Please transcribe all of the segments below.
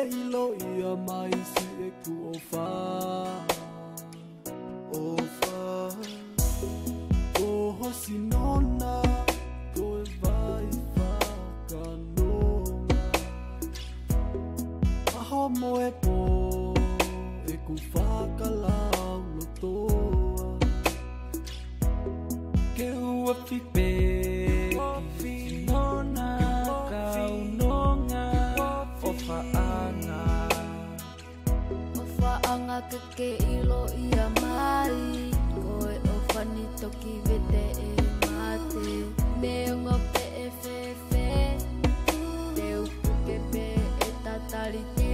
ilo ia mai si e ku ofa o hosi nona ko e vai whakanonga aho mo e po e ku whakalau lotoa ke ua whipe nona kau nonga o whaanga ke ilo ia mai koe o whani toki vete e mate me ongo pe e whewhe te upu ke pe e tatari te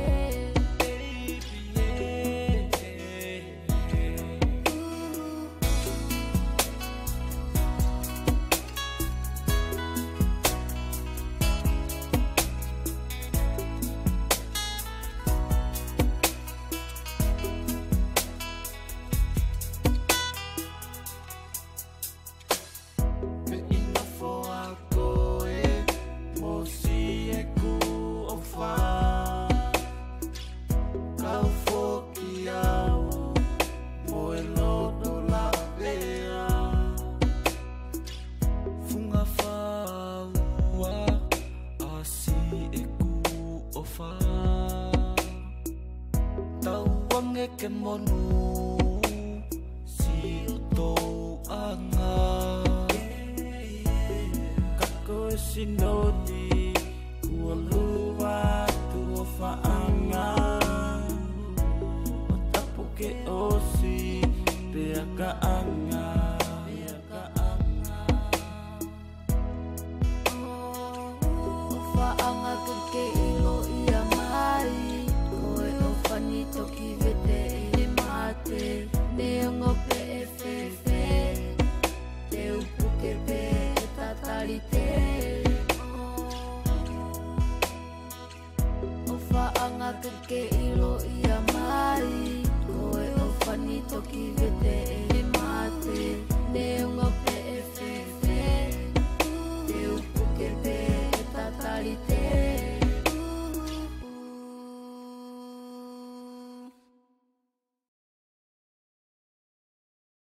ke monu si uto anga kako sinoti